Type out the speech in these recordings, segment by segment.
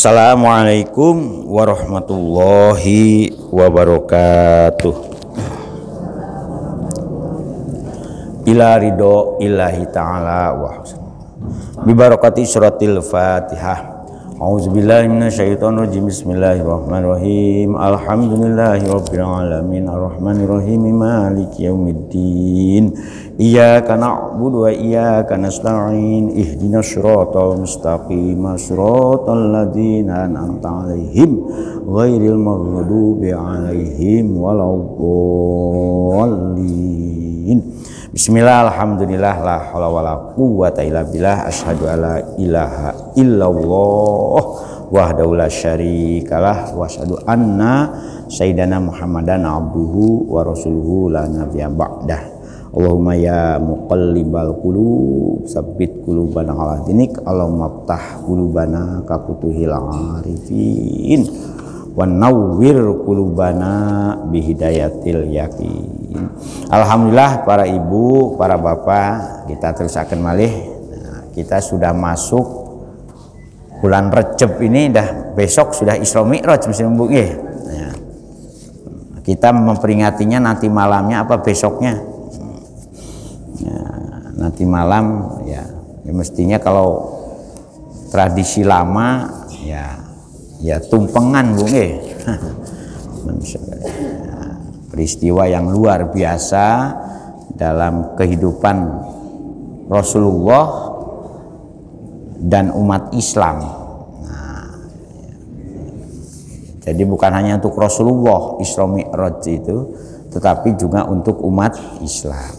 Assalamualaikum warahmatullahi wabarakatuh. Ila ridho illahi ta'ala wa bi barakati suratil Fatihah. A'udzubillahi minasyaitonir rajim. Bismillahirrahmanirrahim. Alhamdulillahirabbil alamin arrahmanirrahim maliki yaumiddin. Iyyaka na'budu wa iyyaka nasta'in. Ihdinas siratal mustaqim. Shiratal ladzina an'amta 'alaihim ghairil maghdubi 'alaihim waladdallin. Bismillah, alhamdulillah, la haula wala quwwata illa billah, asyhadu alla ilaha illallah wahdahu la syarikalah wa asyhadu anna sayyidana Muhammadan abduhu wa rasuluhu la nabiyya ba'dah. Allahumma ya muqallibal qulub tsabbit qulubana ala dinik. Allahumma ftah qulubana ka futuhil arifin wa nawwir qulubana bihidayatil yakin. Alhamdulillah para ibu, para bapak, kita terus akan malih. Kita sudah masuk bulan Rejab ini, dah besok sudah Isra Mi'raj musim nggih. Nah, kita memperingatinya nanti malamnya apa besoknya? Nanti malam ya mestinya kalau tradisi lama ya tumpengan Bu nggih. Peristiwa yang luar biasa dalam kehidupan Rasulullah dan umat Islam. Jadi bukan hanya untuk Rasulullah Isra Mi'raj itu, tetapi juga untuk umat Islam.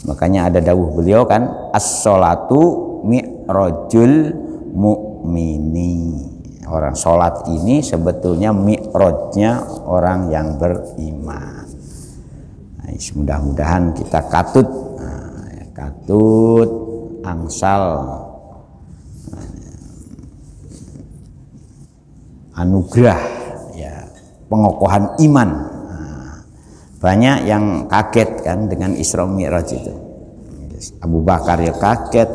Makanya ada dawuh beliau kan, as-sholatu mi'rajul mu'mini. Orang sholat ini sebetulnya mi'rajnya orang yang beriman. Mudah-mudahan kita katut angsal anugerah ya pengokohan iman. Banyak yang kaget kan dengan Isra Mi'raj itu. Abu Bakar ya kaget.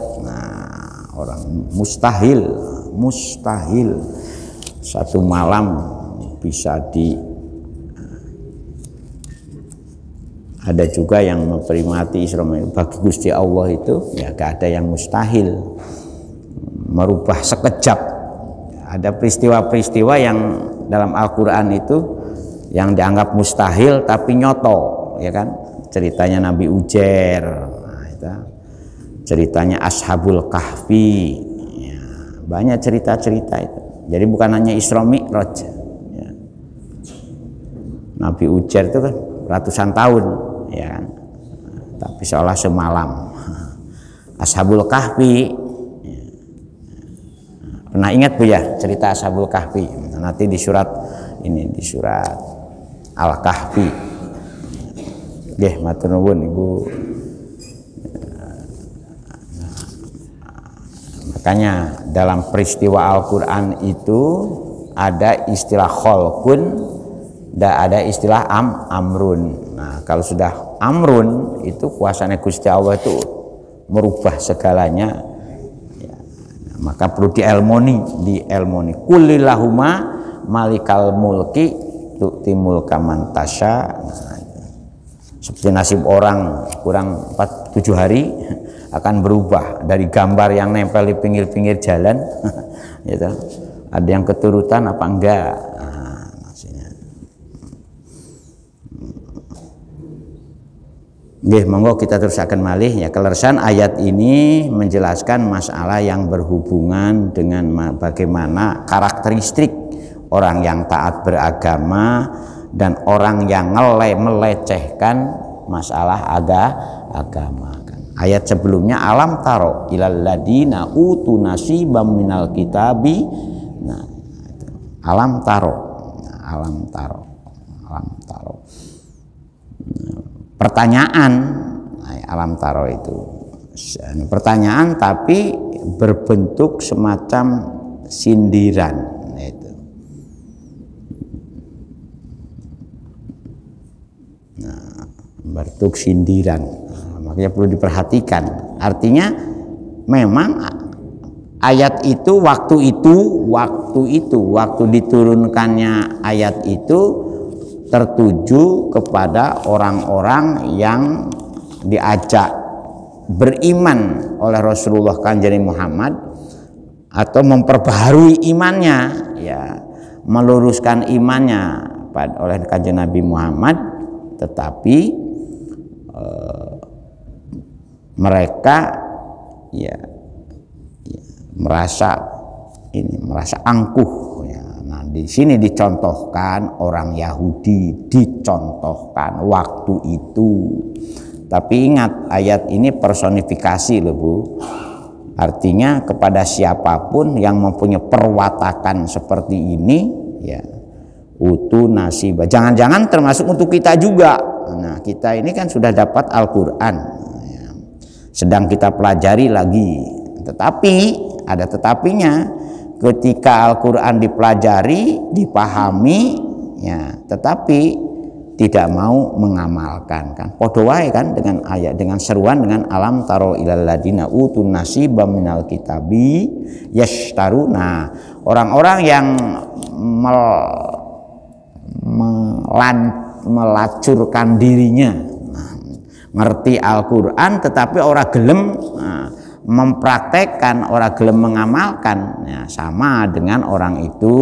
Orang mustahil satu malam bisa ada juga yang memperingati Isra Mi'raj. Bagi Gusti Allah itu ya gak ada yang mustahil, merubah sekejap. Ada peristiwa-peristiwa yang dalam Al-Quran itu yang dianggap mustahil tapi nyoto, ya kan? Ceritanya Nabi Ujair, ceritanya Ashabul Kahfi, ya, banyak cerita-cerita itu. Jadi bukan hanya Isra Mi'raj, ya. Nabi Ujair itu kan ratusan tahun, ya kan? Tapi seolah semalam. Ashabul Kahfi, ya. Pernah ingat Bu ya cerita Ashabul Kahfi? Nanti di surat ini, di surat Al-Kahfi. Nggih, matur nuwun Ibu. Makanya dalam peristiwa Al-Quran itu ada istilah kholqun dan ada istilah amrun. Nah, kalau sudah amrun itu kuasanya Gusti Allah itu merubah segalanya ya, maka perlu dielmoni. Kulillahumma malikal mulki tu'timul kaman tasya. Seperti nasib orang kurang 7 hari akan berubah dari gambar yang nempel di pinggir-pinggir jalan gitu. Ada yang keturutan apa enggak, maksudnya. Nggih, monggo kita terus akan malih ya. Keleresan ayat ini menjelaskan masalah yang berhubungan dengan bagaimana karakteristik orang yang taat beragama dan orang yang melecehkan masalah agama. Ayat sebelumnya alam taro ilal ladina utu nasibam minal kitabi. Nah, alam taro. Pertanyaan, alam taro itu pertanyaan tapi berbentuk semacam sindiran. Itu. Nah, bentuk sindiran. Makanya perlu diperhatikan. Artinya memang ayat itu, waktu diturunkannya ayat itu tertuju kepada orang-orang yang diajak beriman oleh Rasulullah Kanjeng Muhammad atau memperbaharui imannya, ya, meluruskan imannya oleh Kanjeng Nabi Muhammad, tetapi mereka ya merasa angkuh, ya. Nah, di sini dicontohkan orang Yahudi, dicontohkan waktu itu. Tapi ingat, ayat ini personifikasi loh Bu. Artinya kepada siapapun yang mempunyai perwatakan seperti ini, ya, utu nasibah. Jangan-jangan termasuk untuk kita juga. Nah, kita ini kan sudah dapat Al-Quran, ya, sedang kita pelajari lagi. Tetapi ada tetapinya, ketika Al-Quran dipelajari, dipahami, ya, tetapi tidak mau mengamalkan, kan podo wae kan dengan ayat, dengan seruan, dengan alam taro ilal ladina utun nasibam minal kitabi yashtaruna. Orang-orang yang melacurkan dirinya, ngerti Al-Quran tetapi orang gelem mempraktekkan, orang gelem mengamalkan, ya, sama dengan orang itu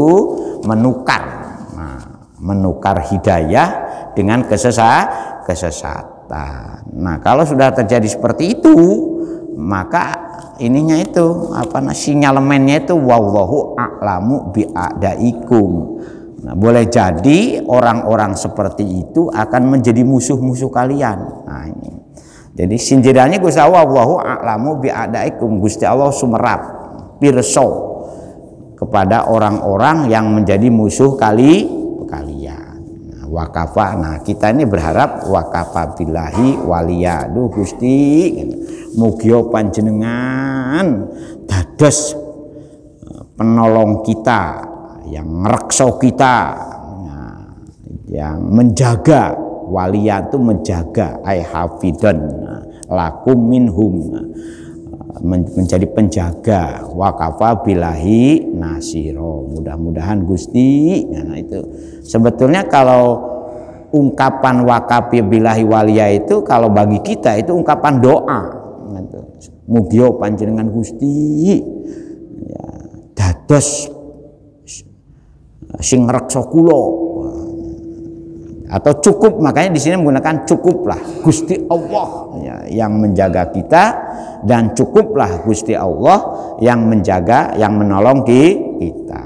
menukar hidayah dengan kesesatan. Nah, kalau sudah terjadi seperti itu, maka ininya itu sinyalemennya itu wallahu a'lamu bi'adaikum. Nah, boleh jadi orang-orang seperti itu akan menjadi musuh-musuh kalian. Nah, ini. Jadi sinjirannya Gusti Allah, wallahu a'lamu bi'adaikum. Gusti Allah sumerap pirso kepada orang-orang yang menjadi musuh kalian. Wakafa, nah kita ini berharap wakafa billahi waliya. Duh Gusti, mugio panjenengan dados penolong kita, yang ngerekso kita, nah, yang menjaga. Waliya itu menjaga, ai hafidhan lakum minhum, menjadi penjaga. Wakafa billahi nasiro, mudah-mudahan Gusti. Nah, itu sebetulnya kalau ungkapan wakafi billahi waliya itu kalau bagi kita itu ungkapan doa. Mugio panjenengan Gusti, ya, dados sing reksa kula, atau cukup, makanya di sini menggunakan cukuplah Gusti Allah, ya, yang menjaga kita, dan cukuplah Gusti Allah yang menjaga, yang menolong kita.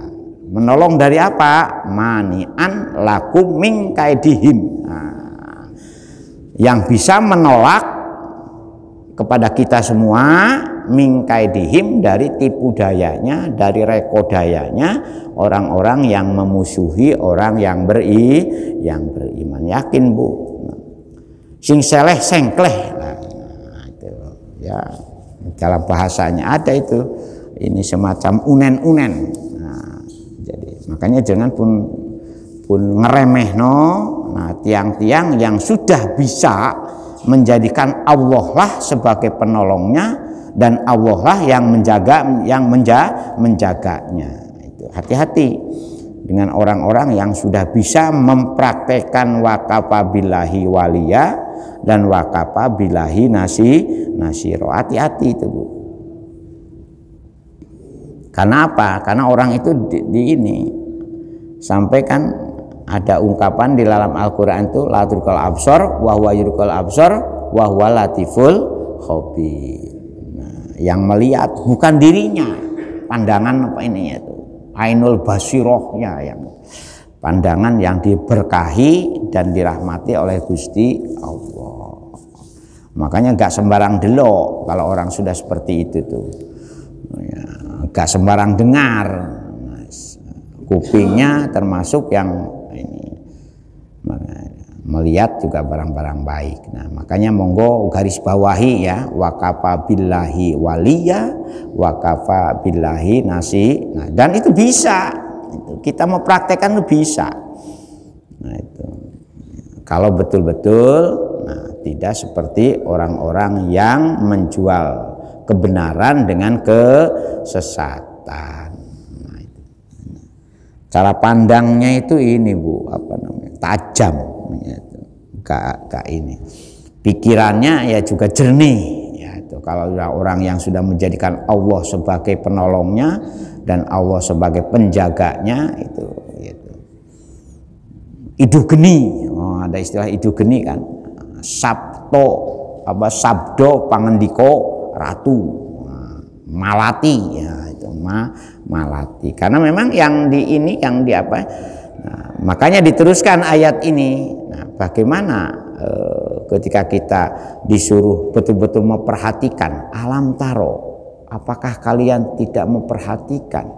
Menolong dari apa? Mani'an lakum min kaidihim. Nah, yang bisa menolak kepada kita semua min kaidihim, dari tipu dayanya, dari reko dayanya orang-orang yang memusuhi orang yang beriman. Yakin Bu, sing seleh sengkleh. Nah, itu ya, dalam bahasanya ada itu, ini semacam unen-unen. Nah, jadi makanya jangan pun ngeremeh Nah, tiang-tiang yang sudah bisa menjadikan Allah lah sebagai penolongnya, dan Allah lah yang menjaganya. Itu hati-hati dengan orang-orang yang sudah bisa mempraktekkan wakafa billahi waliya dan wakafa billahi nasiro. Hati-hati itu Bu. Karena apa? Karena orang itu di ini sampai kan ada ungkapan di dalam Al-Quran itu la tudrikul absar wa huwa yudrikul absar wa huwa latiful khabir. Nah, yang melihat bukan dirinya, pandangan apa ini itu ainul basirohnya, yang pandangan yang diberkahi dan dirahmati oleh Gusti Allah. Makanya gak sembarang delok kalau orang sudah seperti itu tuh, ya, gak sembarang dengar. Kupingnya termasuk yang ini melihat juga barang-barang baik. Nah, makanya monggo garis bawahi ya, wakafa billahi waliya, wakafa billahi nasi. Nah, dan itu bisa, itu kita mau praktekkan itu bisa. Nah, itu kalau betul-betul, nah, tidak seperti orang-orang yang menjual kebenaran dengan kesesatan. Nah, itu. Cara pandangnya itu ini Bu, apa namanya, tajam, gak ini. Pikirannya ya juga jernih. Ya, itu. Kalau orang yang sudah menjadikan Allah sebagai penolongnya dan Allah sebagai penjaganya itu. Idu geni, ada istilah idu geni kan, sabdo pangendiko ratu, malati, ya itu malati. Karena memang yang di ini, yang di apa? Nah, makanya diteruskan ayat ini. Nah, bagaimana ketika kita disuruh betul-betul memperhatikan alam taro? Apakah kalian tidak memperhatikan?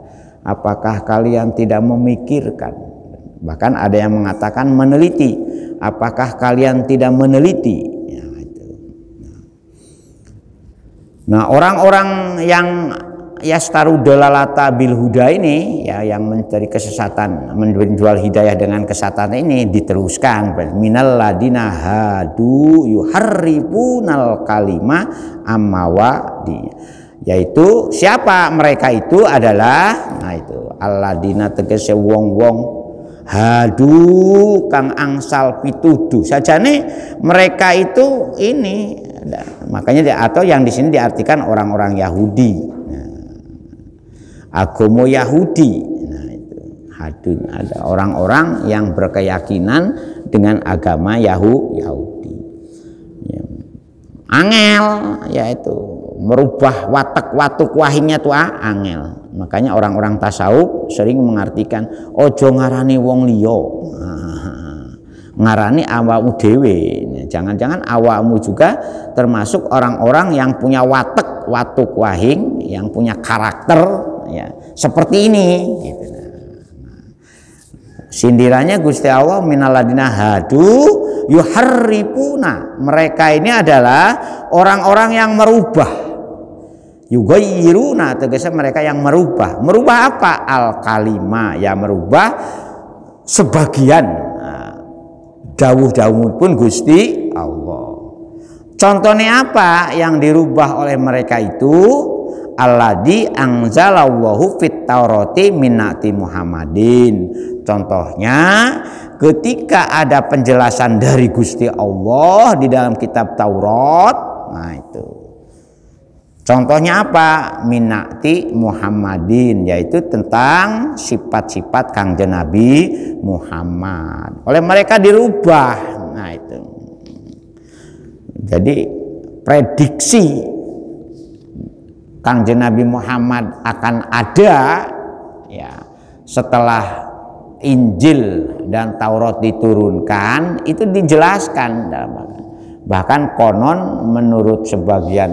Apakah kalian tidak memikirkan? Bahkan ada yang mengatakan meneliti. Apakah kalian tidak meneliti? Ya, itu. Nah, orang-orang yang yastaru dalalata bil huda ini, ya, yang mencari kesesatan, menjual hidayah dengan kesesatan ini, diteruskan minal ladina hadu yuharribunal kalima ammawadi, yaitu siapa mereka itu adalah, nah itu alladina tegese wong-wong hadu kang angsal pituduh sajane mereka itu ini, makanya atau yang di sini diartikan orang-orang Yahudi, agama Yahudi. Nah, itu hadu, ada orang-orang yang berkeyakinan dengan agama Yahudi. Ya. Angel, yaitu merubah watak wahingnya tuh angel. Makanya orang-orang tasawuf sering mengartikan ojo ngarani wong liya, ngarani awakmu dhewe. Jangan-jangan awakmu juga termasuk orang-orang yang punya watak wahing, yang punya karakter ya seperti ini gitu. Sindirannya Gusti Allah minaladina hadu yuharrifuna, mereka ini adalah orang-orang yang merubah. Yughayyiruna, tegasnya mereka yang merubah apa? Al kalima, ya merubah sebagian dawuh-dawuh pun Gusti Allah. Contohnya apa yang dirubah oleh mereka itu? Alladzi anzalallahu fit taurati minnati Muhammadin. Contohnya ketika ada penjelasan dari Gusti Allah di dalam kitab Taurat, nah itu contohnya apa? Minnati Muhammadin, yaitu tentang sifat-sifat Kangjeng Nabi Muhammad. Oleh mereka dirubah. Nah itu. Jadi prediksi Kangjeng Nabi Muhammad akan ada ya setelah Injil dan Taurat diturunkan itu dijelaskan dalam, bahkan konon menurut sebagian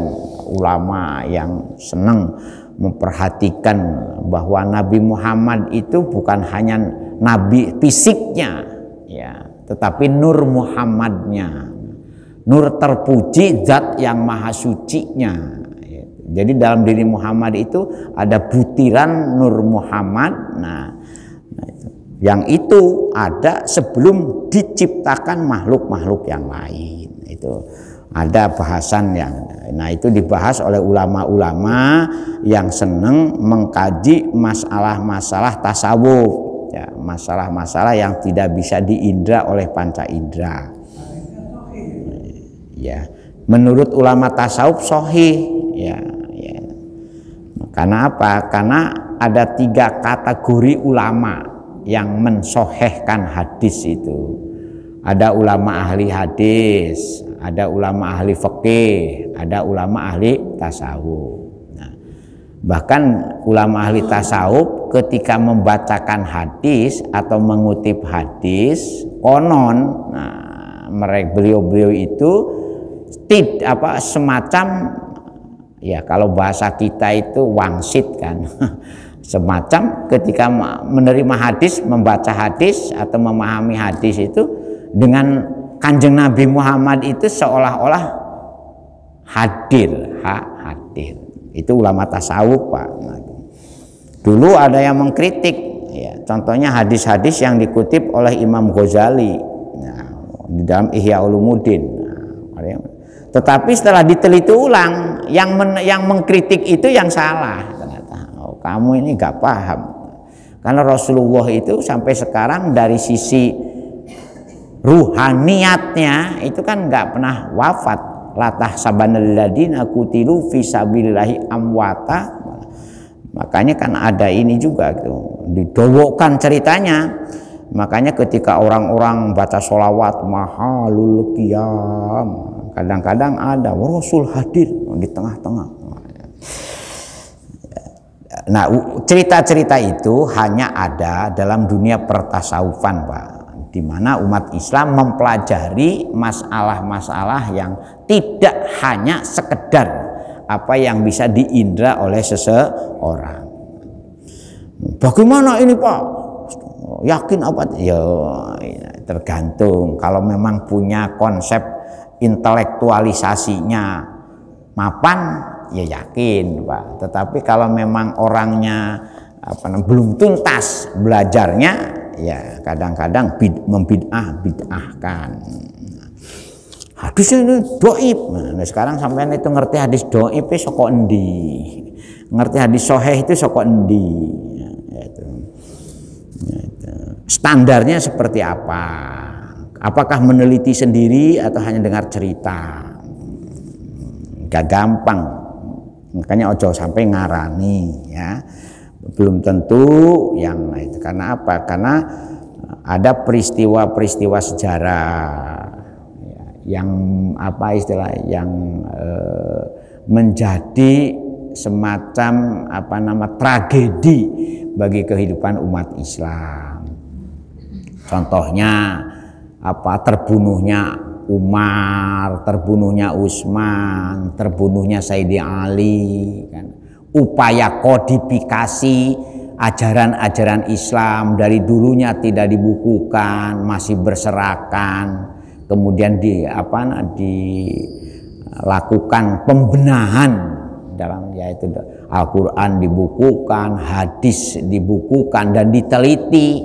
ulama yang senang memperhatikan bahwa Nabi Muhammad itu bukan hanya nabi fisiknya ya, tetapi nur Muhammadnya, nur terpuji zat yang maha sucinya. Jadi dalam diri Muhammad itu ada butiran nur Muhammad. Nah yang itu ada sebelum diciptakan makhluk-makhluk yang lain. Itu ada bahasan yang, nah itu dibahas oleh ulama-ulama yang senang mengkaji masalah-masalah tasawuf, ya, masalah-masalah yang tidak bisa diindra oleh panca indera. Ya, menurut ulama tasawuf sahih, ya. Karena apa? Karena ada 3 kategori ulama yang mensohehkan hadis itu. Ada ulama ahli hadis, ada ulama ahli fikih, ada ulama ahli tasawuf. Nah, bahkan ulama ahli tasawuf ketika membacakan hadis atau mengutip hadis, konon, nah, beliau-beliau itu semacam, ya kalau bahasa kita itu wangsit kan. Semacam ketika menerima hadis, membaca hadis atau memahami hadis itu dengan Kanjeng Nabi Muhammad itu seolah-olah hadir. Itu ulama tasawuf, Pak. Dulu ada yang mengkritik, ya, contohnya hadis-hadis yang dikutip oleh Imam Ghazali, nah, di dalam Ihya Ulumuddin. Nah, Tetapi setelah diteliti ulang, yang mengkritik itu yang salah ternyata. Oh, kamu ini nggak paham. Karena Rasulullah itu sampai sekarang dari sisi ruhaniyatnya itu kan nggak pernah wafat. Latah sabanalladzina qutilu fi sabilillahi amwata. Makanya kan ada ini juga tuh, didowokan ceritanya. Makanya ketika orang-orang baca sholawat mahalul qiyam, kadang-kadang ada Rasul hadir di tengah-tengah. Nah, cerita-cerita itu hanya ada dalam dunia pertasawufan, Pak, di mana umat Islam mempelajari masalah-masalah yang tidak hanya sekedar apa yang bisa diindra oleh seseorang. Bagaimana ini, Pak? Yakin apa? Ya tergantung. Kalau memang punya konsep intelektualisasinya mapan, ya yakin, Pak. Tetapi kalau memang orangnya belum tuntas belajarnya, ya kadang-kadang bid'ahkan. Hadis ini doib. Nah, sekarang sampean itu ngerti hadis doib itu saka endi? Ngerti hadis sahih itu saka endi? Standarnya seperti apa? Apakah meneliti sendiri atau hanya dengar cerita? Gak gampang. Makanya ojo sampai ngarani, ya. Belum tentu yang itu. Karena apa? Karena ada peristiwa-peristiwa sejarah yang apa istilah yang menjadi semacam tragedi bagi kehidupan umat Islam. Contohnya terbunuhnya Umar, terbunuhnya Utsman, terbunuhnya Sayyidina Ali, kan. Upaya kodifikasi ajaran-ajaran Islam dari dulunya tidak dibukukan, masih berserakan. Kemudian dilakukan pembenahan dalam, yaitu Al-Quran dibukukan, hadis dibukukan dan diteliti,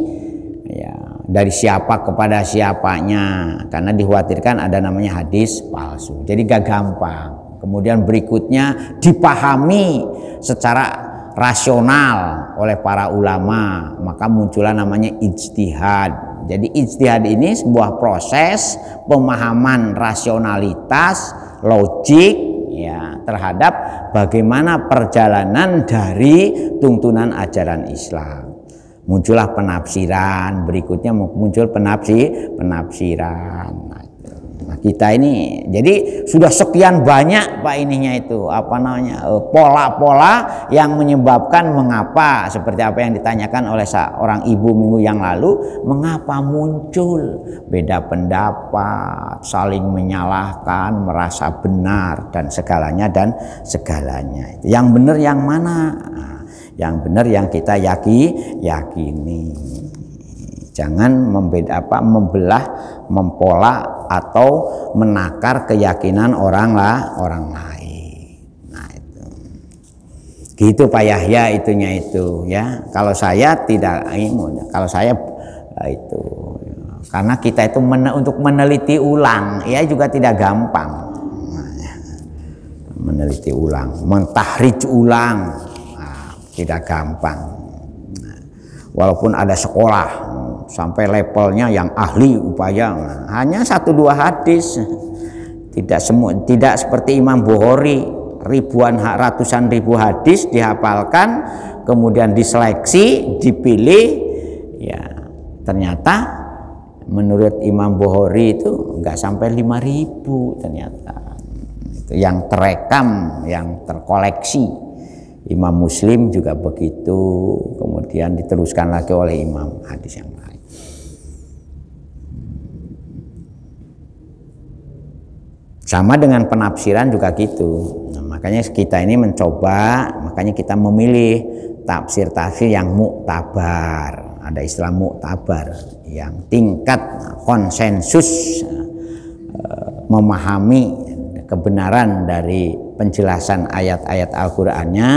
ya, dari siapa kepada siapanya, karena dikhawatirkan ada namanya hadis palsu. Jadi gak gampang. Kemudian berikutnya dipahami secara rasional oleh para ulama, maka muncullah namanya ijtihad. Jadi ijtihad ini sebuah proses pemahaman rasionalitas, logik, ya, terhadap bagaimana perjalanan dari tuntunan ajaran Islam. Muncullah penafsiran, berikutnya muncul penafsiran. Nah, kita ini jadi sudah sekian banyak, Pak, ininya itu pola-pola yang menyebabkan mengapa, seperti apa yang ditanyakan oleh seorang ibu minggu yang lalu, mengapa muncul beda pendapat, saling menyalahkan, merasa benar dan segalanya. Yang benar yang mana? Nah, yang benar yang kita yakini. Jangan membelah, mempola atau menakar keyakinan orang lain. Nah, itu. Gitu Pak Yahya itunya itu, ya. Kalau saya tidak, kalau saya itu karena kita itu untuk meneliti ulang, ya juga tidak gampang. Meneliti ulang, mentahrij ulang, tidak gampang. Walaupun ada sekolah sampai levelnya yang ahli upaya, hanya 1-2 hadis, tidak seperti Imam Bukhari ratusan ribu hadis dihafalkan, kemudian diseleksi, dipilih, ya ternyata menurut Imam Bukhari itu nggak sampai 5.000 ternyata itu yang terekam, yang terkoleksi. Imam Muslim juga begitu, kemudian diteruskan lagi oleh imam hadis yang lain. Sama dengan penafsiran juga gitu. Nah, makanya kita ini mencoba, makanya kita memilih tafsir-tafsir yang muktabar. Ada istilah muktabar, yang tingkat konsensus memahami kebenaran dari penjelasan ayat-ayat Al-Qur'annya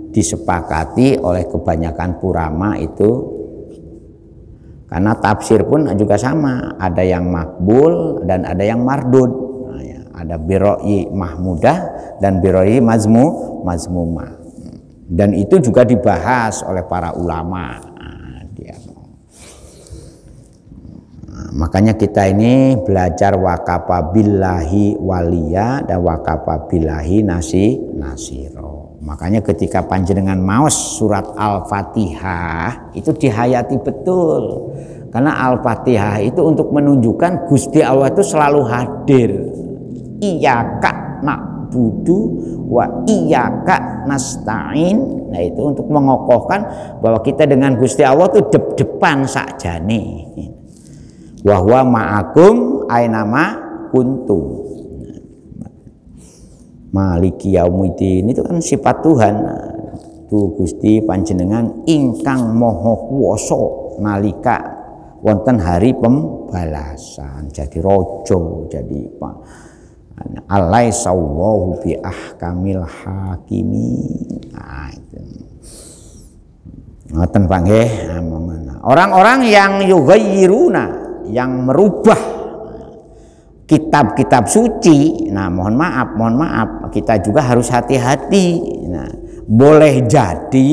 disepakati oleh kebanyakan ulama itu. Karena tafsir pun juga sama, ada yang makbul dan ada yang mardud. Nah, ya. ada biroi mahmudah dan biroi mazmumah. Dan itu juga dibahas oleh para ulama. Makanya kita ini belajar wakafa billahi waliya dan wakafa billahi nasiro. Makanya ketika panjenengan maos surat Al-Fatihah itu dihayati betul. Karena Al-Fatihah itu untuk menunjukkan Gusti Allah itu selalu hadir. Iyyaka na'budu wa iyyaka nasta'in. Nah itu untuk mengokohkan bahwa kita dengan Gusti Allah itu dep-depan sakjane. Wa huwa ma'akum ainama kuntum. Maliki yaumiddin itu kan sifat Tuhan. Tuh Gusti panjenengan ingkang maha kuwasa nalika wonten hari pembalasan. Jadi rojo, jadi pak alaisallahu bi ahkamil hakimin. Nah, itu. Ngoten Pak nggih. Orang-orang yang yughayyiruna, yang merubah kitab-kitab suci. Nah, mohon maaf, kita juga harus hati-hati. Nah, boleh jadi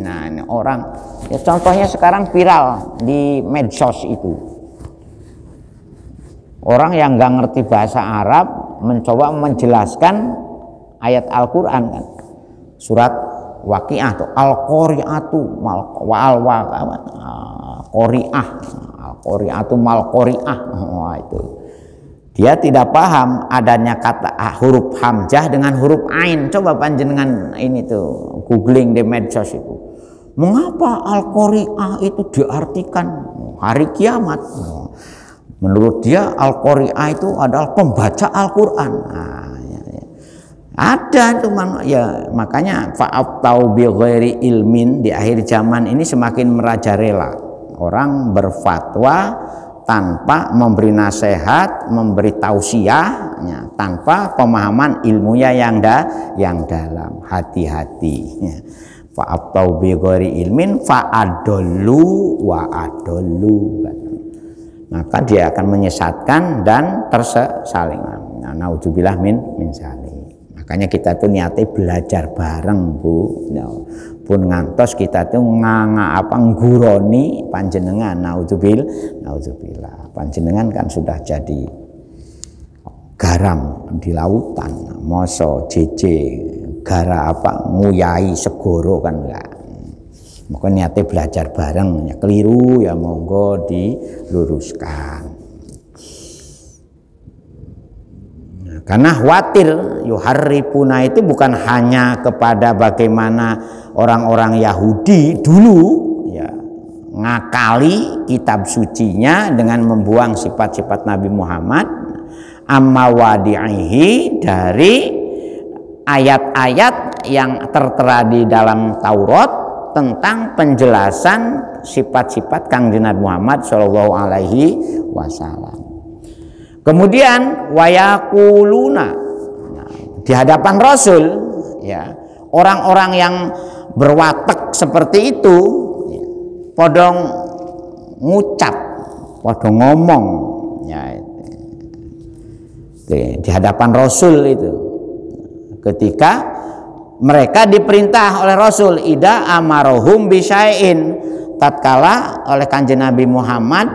nah ini orang ya contohnya sekarang viral di medsos itu. Orang yang nggak ngerti bahasa Arab mencoba menjelaskan ayat Al-Qur'an kan. Surat Waqiah atau Al-Qari'atu Al-Qari'atu mal Qari'ah. Itu. Dia tidak paham adanya kata huruf hamzah dengan huruf ain. Coba panjenengan ini tuh googling di medsos itu. Mengapa Al-Qari'ah itu diartikan hari kiamat? Menurut dia Al-Qari'ah itu adalah pembaca Al-Qur'an. Nah, ya. Ada itu ya, makanya fa'aftau bi ghairi ilmin di akhir zaman ini semakin merajalela. Orang berfatwa tanpa memberi nasihat, memberi tausiah, ya, tanpa pemahaman ilmunya yang dalam. Hati-hati. Ya. Fa'aftau bi ghairi ilmin fa'adallu wa adallu. Maka dia akan menyesatkan dan tersaling. Nah, naudzubillah min zalik. Makanya kita tuh niatnya belajar bareng, Bu. Ya, pun ngantos kita tuh ngguroni panjenengan. Naudzubillah. Panjenengan kan sudah jadi garam di lautan. Moso jeje gara nguyai segoro kan enggak. Maka niatnya belajar bareng, ya keliru ya monggo diluruskan. Nah, karena khawatir yuharrifuna itu bukan hanya kepada bagaimana orang-orang Yahudi dulu ya ngakali kitab sucinya dengan membuang sifat-sifat Nabi Muhammad amma wadi'ihi dari ayat-ayat yang tertera di dalam Taurat tentang penjelasan sifat-sifat Kangjeng Nabi Muhammad Shallallahu Alaihi Wasallam. Kemudian wayakuluna di hadapan Rasul, ya orang-orang yang berwatak seperti itu, ya, podong ngucap, podong ngomong, ya, di hadapan Rasul itu, ketika mereka diperintah oleh Rasul ida amarohum bisyai'in, tatkala oleh Kanjeng Nabi Muhammad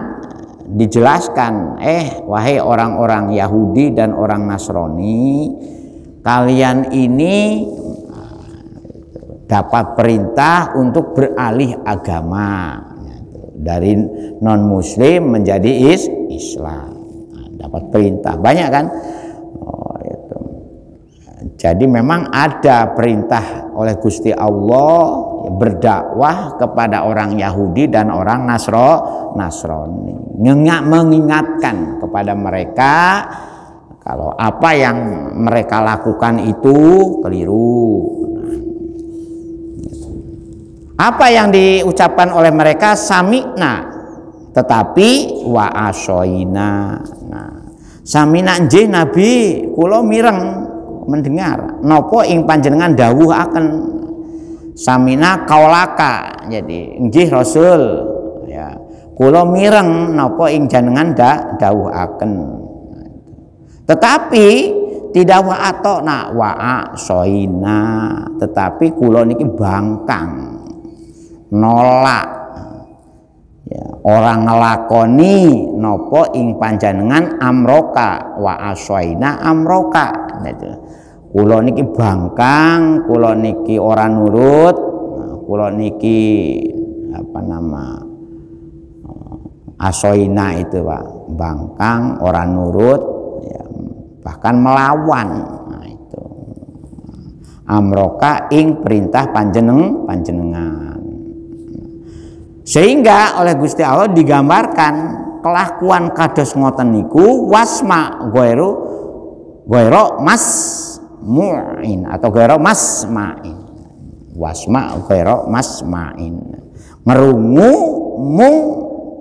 dijelaskan, wahai orang-orang Yahudi dan orang Nasrani, kalian ini dapat perintah untuk beralih agama dari non muslim menjadi Islam. Dapat perintah banyak kan. Jadi memang ada perintah oleh Gusti Allah berdakwah kepada orang Yahudi dan orang Nasrani. Mengingatkan kepada mereka kalau apa yang mereka lakukan itu keliru. Apa yang diucapkan oleh mereka sami'na, tetapi wa asoina. Nah, sami'na nggih Nabi kula mireng mendengar nopo ing panjenengan dawuh akan samina kaulaka, jadi nggih Rasul ya kula mireng nopo ing jenengan dawuh akan, tetapi tidak wa atona wa asoina, tetapi kula niki bangkang nolak ya, orang ngelakoni nopo ing panjenengan amroka wa asoina amroka. Kula niki bangkang, kula niki ora nurut, kula niki apa nama asoina itu Pak, bangkang ora nurut ya, bahkan melawan. Nah, itu amroka ing perintah panjenengan. Sehingga oleh Gusti Allah digambarkan kelakuan kados ngoten niku wasma goiro mas mu'in atau goiro mas ma'in, wasma goiro mas ma'in, ngerungu mung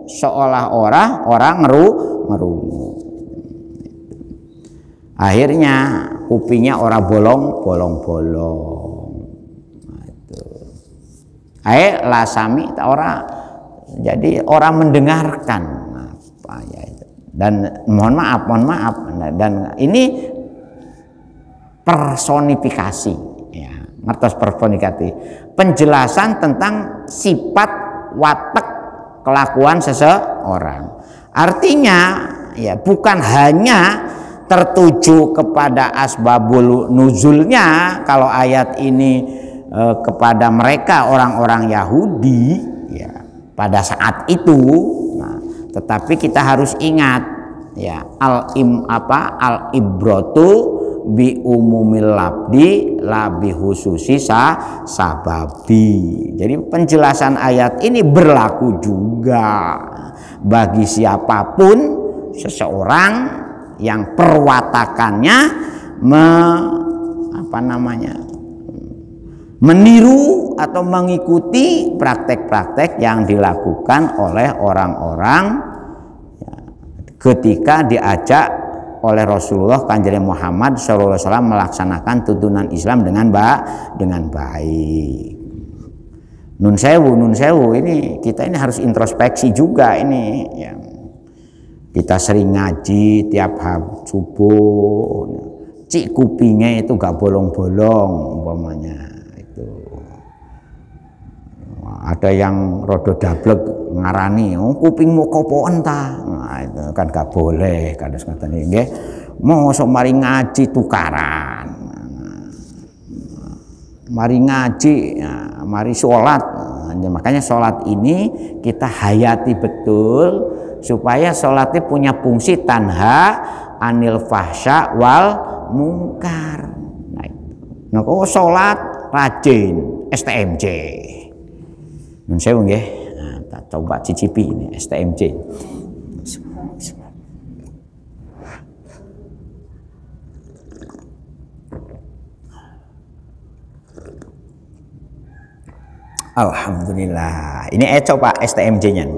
seolah-olah orang ngerungu. Akhirnya kupingnya orang bolong-bolong. Nah, itu. Lasami orang, jadi orang mendengarkan apa ya itu. Dan mohon maaf. Dan ini personifikasi, ya, ngertos personifikasi, penjelasan tentang sifat watak kelakuan seseorang. Artinya ya bukan hanya tertuju kepada asbabul nuzulnya kalau ayat ini kepada mereka orang-orang Yahudi ya pada saat itu. Nah, tetapi kita harus ingat ya al ibratu bi umumil labdi la bi khususi sababi. Jadi penjelasan ayat ini berlaku juga bagi siapapun seseorang yang perwatakannya meniru atau mengikuti praktek-praktek yang dilakukan oleh orang-orang ya, ketika diajak oleh Rasulullah Kanjeng Muhammad SAW melaksanakan tuntunan Islam dengan baik. Nun sewu ini kita ini harus introspeksi juga ini ya. Kita sering ngaji tiap hari subuh, cik kupingnya itu gak bolong-bolong umpamanya itu. Ada yang rodo dablek ngarani, kupingmu kopo entah. Nah, itu kan gak boleh kados ngoten nggih. Mosok mari ngaji tukaran. Mari ngaji, ya, mari sholat. Nah, makanya sholat ini kita hayati betul supaya sholatnya punya fungsi tanha anil fahsya wal mungkar. Nah, kok sholat rajin STMJ. Nun sewu nggih. Nah, kita coba cicipi ini STMJ. Alhamdulillah. Ini coba STMJ-nya.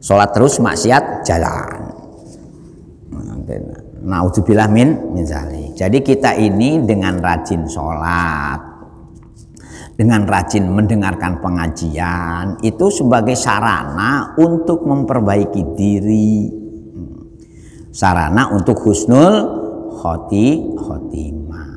Sholat terus maksiat jalan. Naudzubillah min zalik. Jadi kita ini dengan rajin sholat, dengan rajin mendengarkan pengajian itu sebagai sarana untuk memperbaiki diri, sarana untuk husnul khotimah.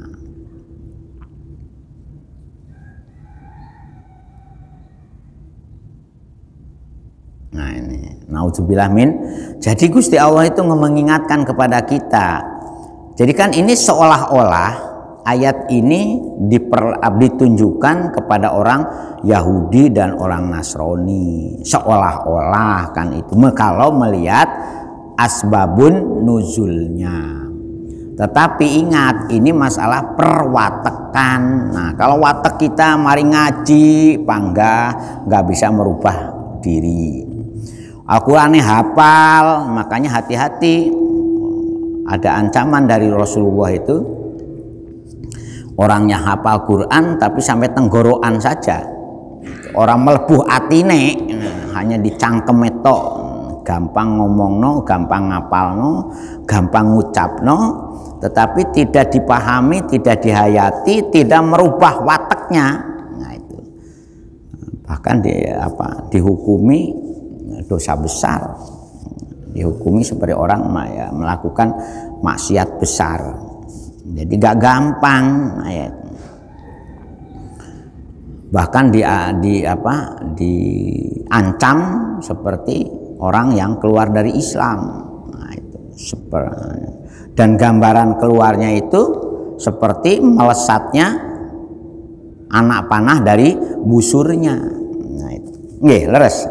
Nah ini naudzubillah min. Jadi Gusti Allah itu mengingatkan kepada kita. Jadi kan ini seolah-olah ayat ini ditunjukkan kepada orang Yahudi dan orang Nasrani. Seolah-olah kan itu kalau melihat asbabun nuzulnya. Tetapi ingat ini masalah perwatekan. Nah kalau watek kita mari ngaji panggah nggak bisa merubah diri. Al-Qurannya hafal, makanya hati-hati. Ada ancaman dari Rasulullah itu orangnya hafal Quran tapi sampai tenggorokan saja. Orang melebuh atine hanya dicangkem tok, gampang ngomongno, gampang ngapalno, gampang ngucapno, tetapi tidak dipahami, tidak dihayati, tidak merubah wateknya. Nah itu bahkan dihukumi dosa besar. dihukumi seperti orang ya, melakukan maksiat besar. Jadi gak gampang ayat. Bahkan diancam seperti orang yang keluar dari Islam. Nah, itu dan gambaran keluarnya itu seperti melesatnya anak panah dari busurnya. Nah, itu nggih leres.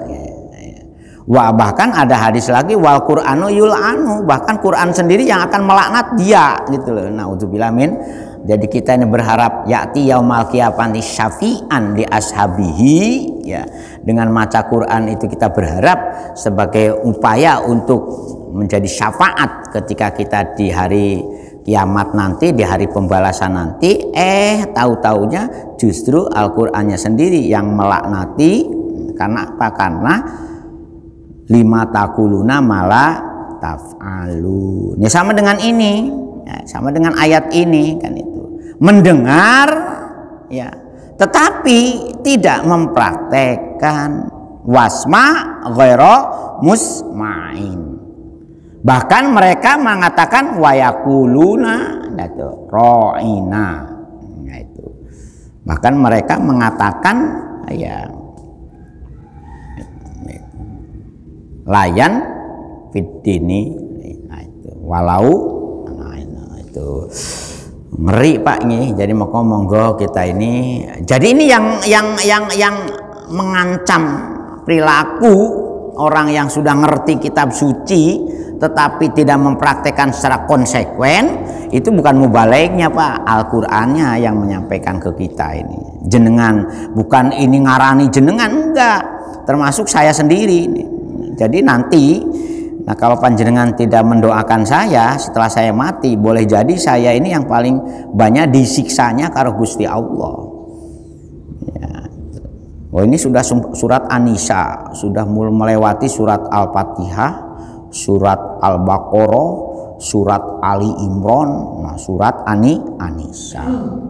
Wah, bahkan ada hadis lagi wal Qur'anu yul'anu, bahkan Quran sendiri yang akan melaknat dia gitu loh. Naudzubillah min. Jadi kita ini berharap ya'ti yaumal qiyamati syafi'an li ashabihi ya. Dengan maca Quran itu kita berharap sebagai upaya untuk menjadi syafaat ketika kita di hari kiamat nanti, di hari pembalasan nanti. Tahu-taunya justru Al-Qur'annya sendiri yang melaknati. Karena apa? Karena lima takuluna mala taf'alun. Ya sama dengan ini. Ya, sama dengan ayat ini kan itu. Mendengar ya, tetapi tidak mempraktekkan. Wasma ghaira musma'in. Bahkan mereka mengatakan wayakuluna ra'ina. Nah, itu. Bahkan mereka mengatakan ya layan fiddini. Nah, itu. Walau itu ngeri Pak ini. Jadi monggo kita ini. Jadi ini yang mengancam perilaku orang yang sudah ngerti kitab suci tetapi tidak mempraktekkan secara konsekuen, itu bukan mubaliknya Pak, Al-Qur'annya yang menyampaikan ke kita ini. Jenengan bukan ini ngarani jenengan, enggak, termasuk saya sendiri ini. Jadi nanti nah kalau panjenengan tidak mendoakan saya setelah saya mati, boleh jadi saya ini yang paling banyak disiksanya karo Gusti Allah. Ya. Oh ini sudah surat An-Nisa, sudah melewati surat Al-Fatihah, surat Al-Baqarah, surat Ali Imran, nah surat An-Nisa.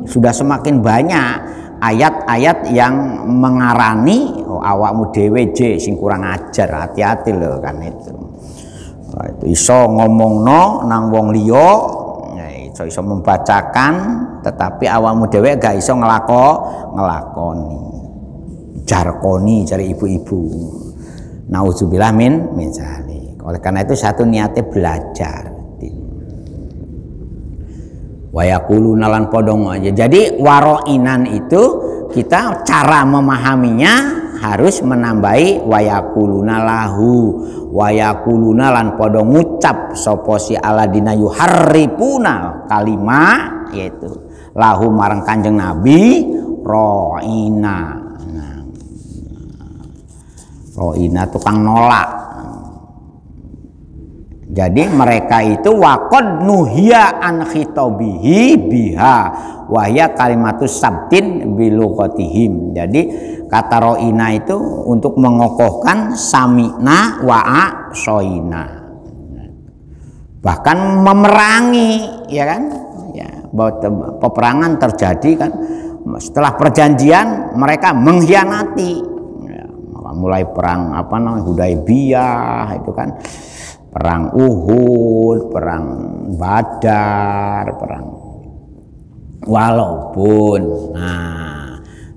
Sudah semakin banyak ayat-ayat yang mengarani awakmu dhewe sing kurang ajar, hati-hati loh kan itu. Nah, itu iso ngomongno nang wong liya, ya iso membacakan, tetapi awakmu dhewe gak iso ngelakoni. Jarkoni cari ibu-ibu. Nauzubillah min zalik. Oleh karena itu satu niatnya belajar. Wa yaquluna lan podong aja. Jadi waroinan itu kita cara memahaminya harus menambahi wa yaquluna lahu. Wa yaquluna lan padha ngucap sapa si aladina yuharrifuna kalima, yaitu lahu marang Kanjeng Nabi ro'ina. Nah, ro'ina tukang nolak. Jadi mereka itu waqad nuhiya an khitabihi biha wa hiya kalimatus sabtin bilughatihim. Jadi kata ro'ina itu untuk mengokohkan sami'na wa'a soina, bahkan memerangi, ya kan ya, bahwa peperangan terjadi kan setelah perjanjian mereka mengkhianati ya, mulai perang Hudaybiyah itu kan, perang Uhud, perang Badar, perang walaupun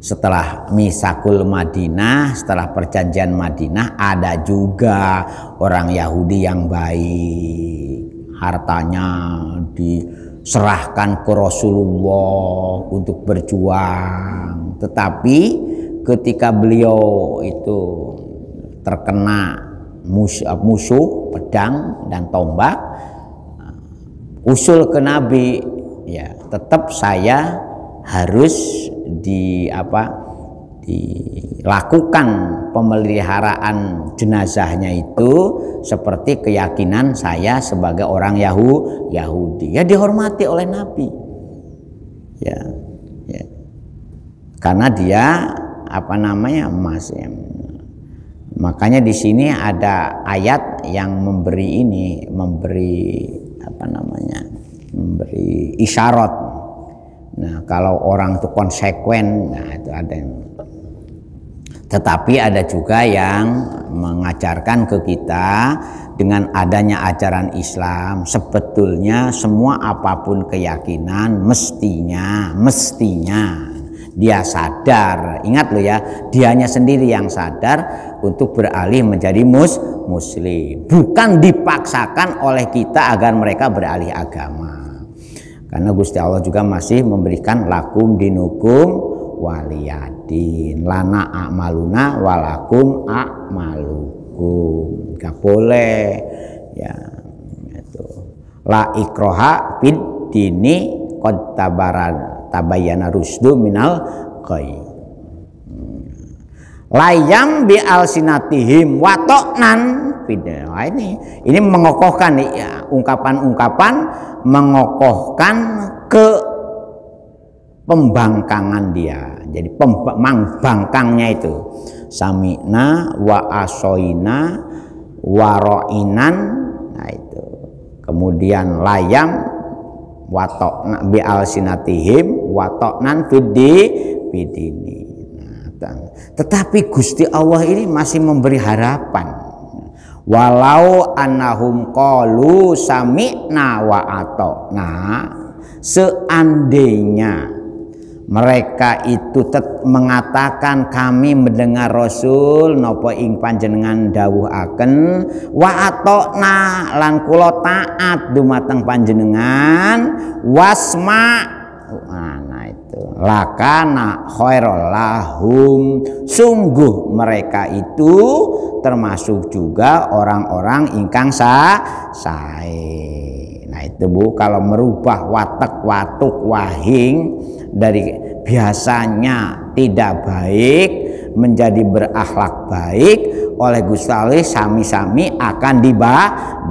setelah Misakul Madinah, setelah perjanjian Madinah, ada juga orang Yahudi yang baik, hartanya diserahkan ke Rasulullah untuk berjuang. Tetapi ketika beliau itu terkena musuh pedang dan tombak, usul ke Nabi, ya tetap saya harus dilakukan pemeliharaan jenazahnya itu seperti keyakinan saya sebagai orang Yahudi. Ya dihormati oleh Nabi. Ya. Karena dia makanya di sini ada ayat yang memberi isyarat. Nah, kalau orang itu konsekuen, nah itu ada yang. Tetapi ada juga yang mengajarkan ke kita dengan adanya ajaran Islam, sebetulnya semua apapun keyakinan mestinya dia sadar. Ingat loh ya, dianya sendiri yang sadar untuk beralih menjadi muslim, bukan dipaksakan oleh kita agar mereka beralih agama. Karena Gusti Allah juga masih memberikan lakum dinukum waliyadin, lana a'maluna walakum a'malukum. Gak boleh ya itu. La ikroha fid dini qad tabayyana rusdu minal ghayy. Layam bi alsinatihim watoknan. Nah, ini mengokohkan ya, ungkapan-ungkapan mengokohkan ke pembangkangan dia. Jadi bangkangnya itu sami'na wa asoina wa ro'inan. Nah itu. Kemudian layam watokna bi alsinatihim watoknan fidini. Nah, tetapi Gusti Allah ini masih memberi harapan. Walau annahum qalu sami'na wa atokna, seandainya mereka itu mengatakan kami mendengar Rasul napa ing panjenengan dawuhaken wa atokna lan kula taat dumateng panjenengan wasma. Nah itu lakana khairul lahum, sungguh mereka itu termasuk juga orang-orang ingkang sae. Nah itu Bu, kalau merubah watek watuk wahing dari biasanya tidak baik menjadi berakhlak baik, oleh Gusti Allah sami-sami akan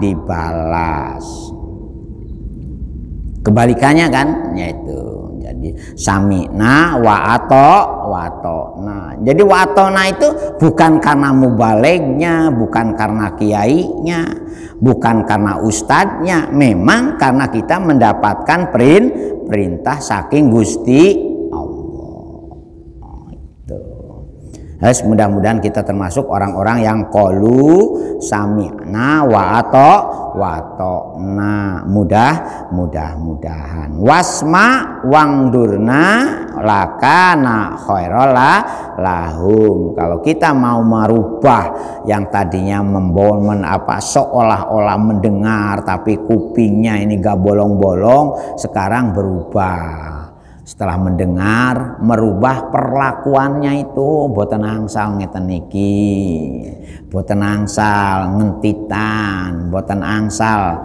dibalas. Kebalikannya kan, yaitu jadi sami'na wa atokna. Jadi wa atokna itu bukan karena mubalignya, bukan karena kiainya, bukan karena ustadznya, memang karena kita mendapatkan perintah saking Gusti mudah-mudahan kita termasuk orang-orang yang qalu sami'na wa atokna. Mudah-mudahan wasma wangdurna lakana khairul lahum. Kalau kita mau merubah yang tadinya seolah-olah mendengar tapi kupingnya ini gak bolong-bolong, sekarang berubah. Setelah mendengar, merubah perlakuannya itu, boten angsal ngeten niki, boten angsal ngentitan, boten angsal.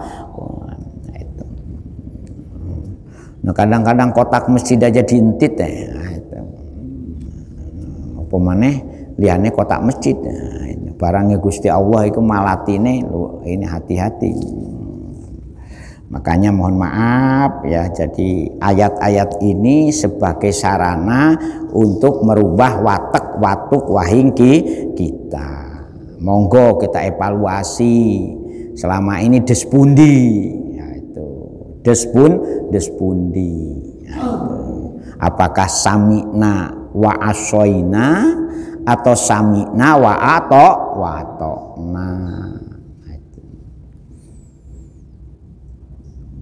Nah, kadang-kadang kotak masjid aja diintit ya. Apa maneh liyane kotak masjid. Nah, barangnya Gusti Allah itu malatine ini hati-hati. Makanya mohon maaf ya, jadi ayat-ayat ini sebagai sarana untuk merubah watek watuk wahing kita. Monggo kita evaluasi selama ini despundi, ya itu despundi. Ya, itu. Apakah sami'na wa asoina atau sami'na wa atokna?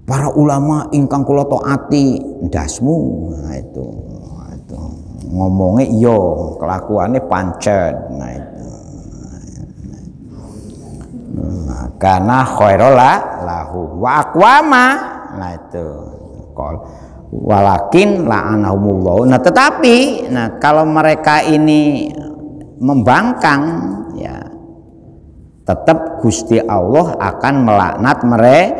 Para ulama ingkang kula taati ndasmu. Nah itu ngomongnya iya, kelakuannya pancet. Nah itu karena khairul lahu wa aqwama. Nah itu walakin la'anahumullah. Nah tetapi kalau mereka ini membangkang ya, tetap Gusti Allah akan melaknat mereka.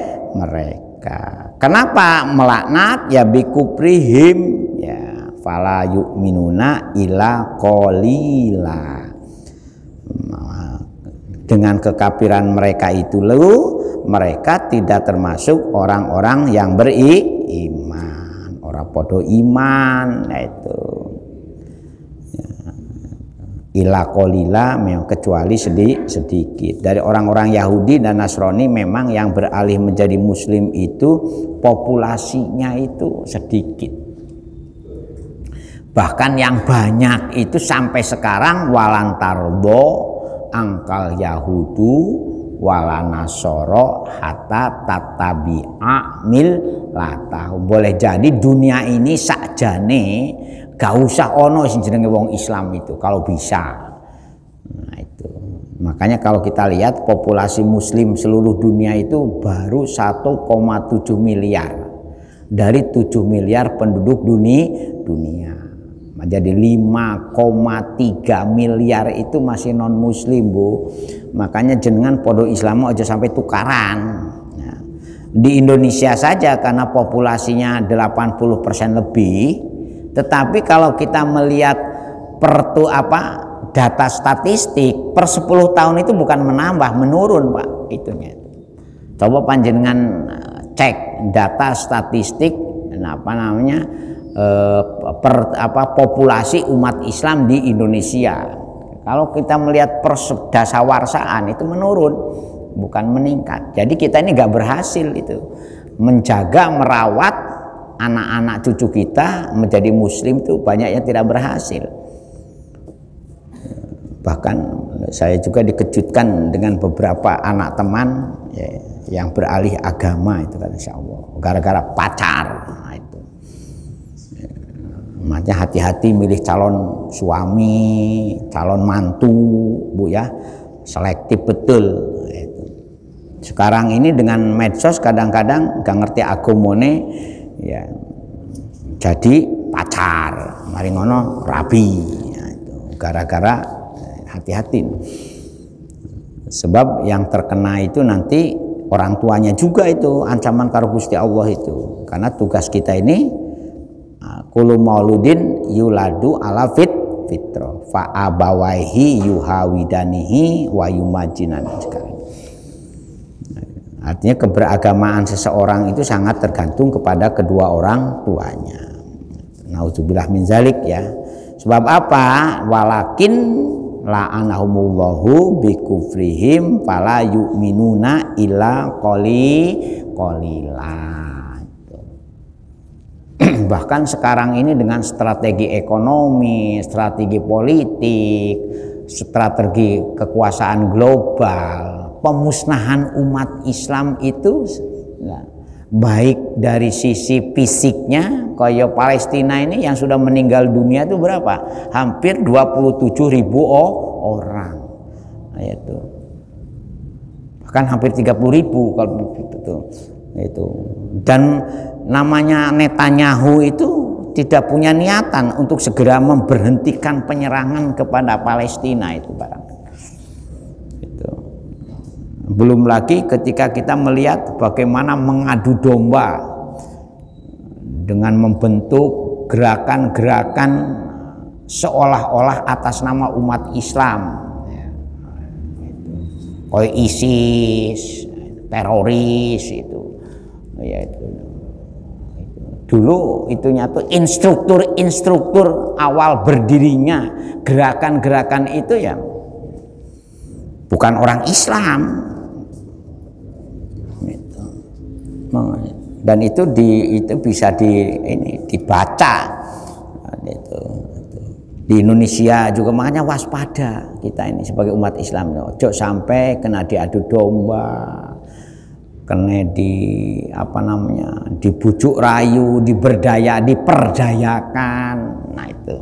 Kenapa melaknat? Ya bikuprihim ya fala yu'minuna illa qalila. Dengan kekafiran mereka itu mereka tidak termasuk orang-orang yang beriman, orang podo iman. Nah itu ila qalila, memang kecuali sedikit. Dari orang-orang Yahudi dan Nasrani memang yang beralih menjadi muslim itu populasinya itu sedikit. Bahkan yang banyak itu sampai sekarang walantarbo angkal Yahudu walanasoro hatta tatabi'a millatah. Boleh jadi dunia ini sakjane gak usah ono sing jenenge wong Islam itu kalau bisa. Nah itu. Makanya kalau kita lihat populasi muslim seluruh dunia itu baru 1,7 miliar dari 7 miliar penduduk dunia. Jadi 5,3 miliar itu masih non muslim, Bu. Makanya jenengan podo Islam aja sampai tukaran. Nah, di Indonesia saja karena populasinya 80% lebih, tetapi kalau kita melihat data statistik per 10 tahun itu bukan menambah, menurun, Pak, itunya. Coba panjenengan cek data statistik populasi umat Islam di Indonesia. Kalau kita melihat dasawarsaan itu menurun, bukan meningkat. Jadi kita ini nggak berhasil itu menjaga merawat anak-anak cucu kita menjadi muslim itu banyak yang tidak berhasil. Bahkan saya juga dikejutkan dengan beberapa anak teman yang beralih agama itu kan, insya Allah gara-gara pacar. Nah, itu makanya hati-hati milih calon suami, calon mantu, Bu ya, selektif betul. Sekarang ini dengan medsos kadang-kadang gak ngerti agamane ya jadi pacar, mari ngono rabi. Nah, itu gara-gara hati-hati. Sebab yang terkena itu nanti orang tuanya juga itu ancaman karo Gusti Allah itu. Karena tugas kita ini kullu mauludin yuladu ala fitrah fa abawaihi yuhawidanihi wa yumajinan. Artinya keberagamaan seseorang itu sangat tergantung kepada kedua orang tuanya. Nauzubillah min zalik ya. Sebab apa? Walakin la'anahumullahu bikufrihim fala yu'minuna illa qalila. Bahkan sekarang ini dengan strategi ekonomi, strategi politik, strategi kekuasaan global, pemusnahan umat Islam itu baik dari sisi fisiknya, kayak Palestina ini yang sudah meninggal dunia itu berapa? Hampir 27.000 orang. Nah, itu. Bahkan hampir 30.000 kalau itu. Dan namanya Netanyahu itu tidak punya niatan untuk segera memberhentikan penyerangan kepada Palestina itu barang. Belum lagi ketika kita melihat bagaimana mengadu domba dengan membentuk gerakan-gerakan seolah-olah atas nama umat Islam, kayak ISIS, teroris itu, ya itu. Dulu itunya tuh instruktur awal berdirinya gerakan-gerakan itu ya bukan orang Islam. Dan itu bisa dibaca di Indonesia juga. Makanya waspada kita ini sebagai umat Islam, ojo sampai kena diadu domba, kena dibujuk rayu, diperdayakan. Nah itu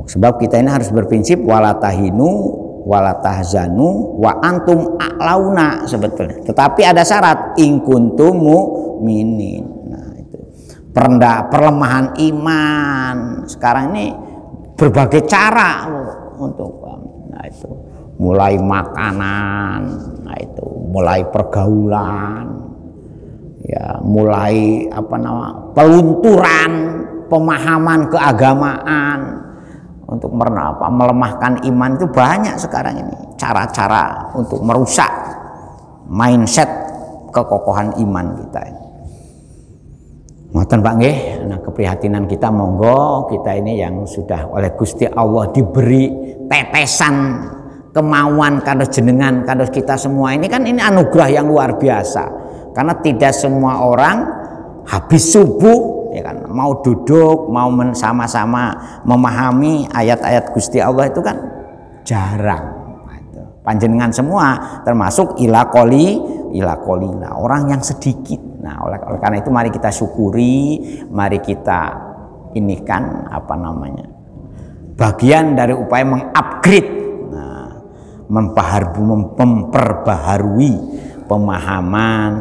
sebab kita ini harus berprinsip walatahinu walatahzanu wa antum a'launa sebetulnya. Tetapi ada syarat in kuntum mu'minin. Nah, itu. Perlemahan iman. Sekarang ini berbagai cara untuk itu. Mulai makanan, nah itu, mulai pergaulan. Ya, mulai pelunturan pemahaman keagamaan. Untuk melemahkan iman itu banyak sekarang ini cara-cara untuk merusak mindset kekokohan iman kita ini. Ngoten Pak nggih, nah keprihatinan kita monggo kita ini yang sudah oleh Gusti Allah diberi tetesan kemauan kados jenengan kados kita semua ini kan ini anugerah yang luar biasa. Karena tidak semua orang habis subuh ya kan mau duduk, mau sama-sama memahami ayat-ayat Gusti Allah itu kan jarang. Panjenengan semua termasuk ila kolila, orang yang sedikit. Nah, oleh karena itu mari kita syukuri, mari kita ini kan bagian dari upaya mengupgrade, memperbaharui pemahaman,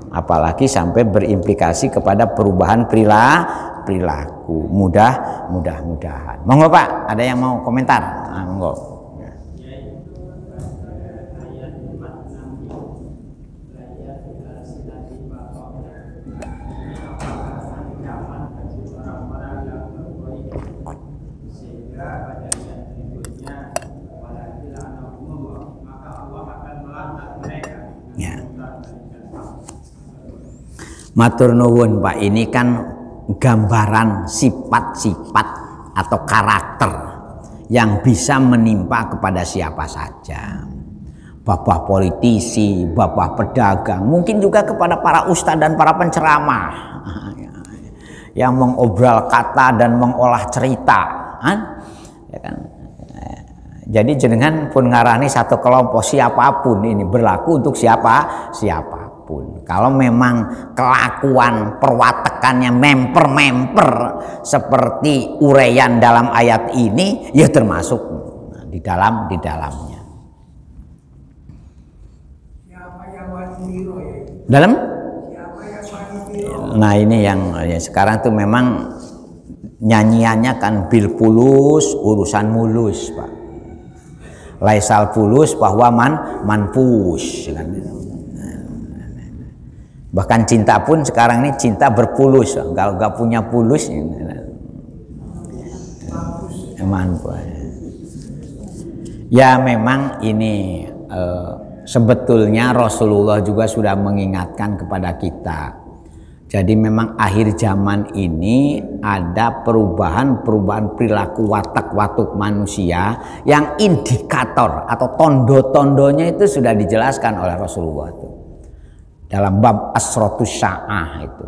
apalagi sampai berimplikasi kepada perubahan perilaku. Mudah-mudahan. Monggo Pak, ada yang mau komentar? Nah, monggo. Matur nuwun Pak, ini kan gambaran sifat-sifat atau karakter yang bisa menimpa kepada siapa saja. Bapak politisi, bapak pedagang, mungkin juga kepada para ustadz dan para penceramah yang mengobral kata dan mengolah cerita, ya kan? Jadi jenengan pun ngarani satu kelompok siapapun, ini berlaku untuk siapapun. Kalau memang kelakuan perwatekannya memper seperti uraian dalam ayat ini, ya termasuk di dalamnya. Dalam? Nah ini yang ya, sekarang tuh memang nyanyiannya kan bil pulus urusan mulus Pak. Laisal pulus bahwa manpus kan. Bahkan cinta pun sekarang ini cinta berpulus. Kalau nggak punya pulus manpus. Ya memang ini sebetulnya Rasulullah juga sudah mengingatkan kepada kita. Jadi memang akhir zaman ini ada perubahan perilaku watak-watuk manusia yang indikator atau tondo-tondonya itu sudah dijelaskan oleh Rasulullah itu. Dalam bab asrotus sya'ah itu.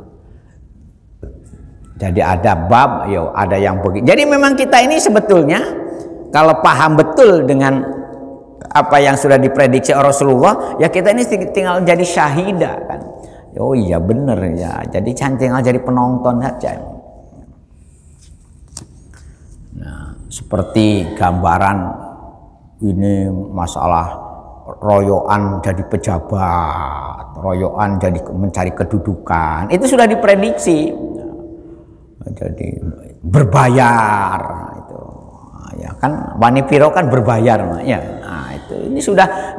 Jadi ada bab, ada yang begitu. Jadi memang kita ini sebetulnya kalau paham betul dengan apa yang sudah diprediksi Rasulullah, ya kita ini tinggal jadi syahidah kan. Oh iya bener ya, jadi tinggal jadi penonton saja. Nah, seperti gambaran ini masalah royoan jadi pejabat, royoan jadi mencari kedudukan, itu sudah diprediksi. Jadi berbayar itu, ya kan wani piro kan berbayar, ya. Nah, itu ini sudah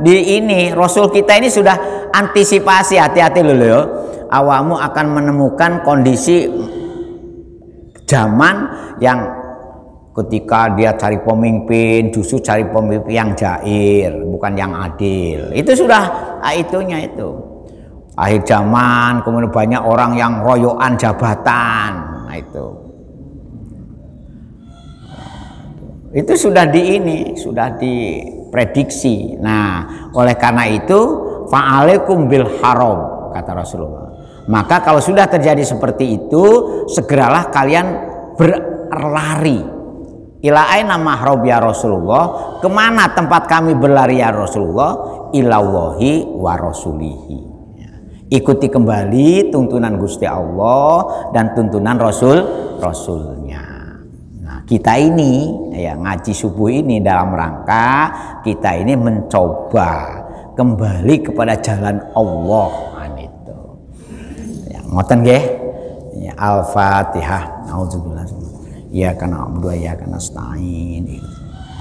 Rasul kita ini sudah antisipasi, hati-hati loh ya. Awakmu akan menemukan kondisi zaman yang ketika dia cari pemimpin justru cari pemimpin yang jair, bukan yang adil. Itu sudah itunya itu. Akhir zaman kemudian banyak orang yang royoan jabatan. Nah, itu sudah diprediksi. Nah, oleh karena itu fa'alaikum bil haram, kata Rasulullah. Maka kalau sudah terjadi seperti itu, segeralah kalian berlari. Ila aina mahrob ya Rasulullah, kemana tempat kami berlari ya Rasulullah? Ilallahi wa rasulihi. Ikuti kembali tuntunan Gusti Allah dan tuntunan Rasulnya. Nah, kita ini ya ngaji subuh ini dalam rangka kita ini mencoba kembali kepada jalan Allah. Itu ya, ngoten nggih ya. Al-Fatihah. Auzubillahi ya kana abdu ya kana nasta'in.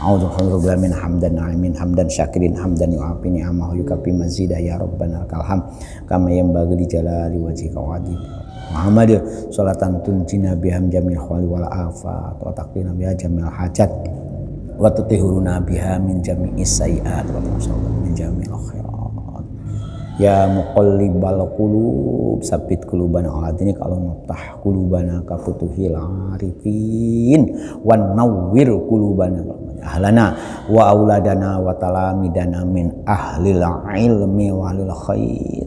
A'udzubillahi min hamdan na'imin hamdan syakirin hamdan yu'afi ni'amahu yukafi mazidah ya rabbana kalham kama yanbaghi li jalali wajhika wa adil Muhammad sholatan tunjina biham jamil khawli wal afat wa taqina biha jamil hajat wa tutihuruna biha min jami'is sayiat wa tusallu min jamil khairat ya muqallibal qulub sabbit qulubana ala dinik Allahumma ftah qulubana ka futuhil arifin wan nawwir qulubana ahlana wa auladana wa talamidana min ahlil ilmi wa ahlil khair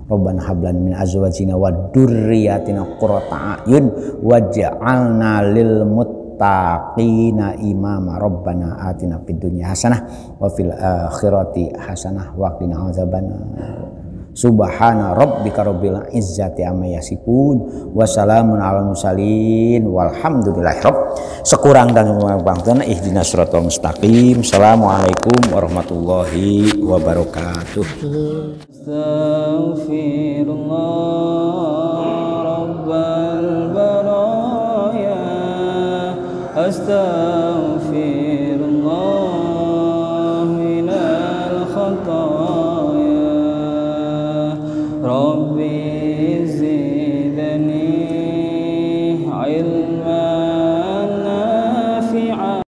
Rabbana hab lana min azwajina wa dzurriyyatina qurrata a'yun waj'alna lil muttaqina imama. Rabbana atina fid dunya hasanah wa fil akhirati hasanah wa qina adzabannar. Subhana rabbika rabbil izzati amma yasifun wa salamun alal mursalin walhamdulillahi sekurang dan pangtuna ihdinas siratal mustaqim. Assalamualaikum warahmatullahi wabarakatuh. Astaghfirullah rabbal baraya astaghfirullah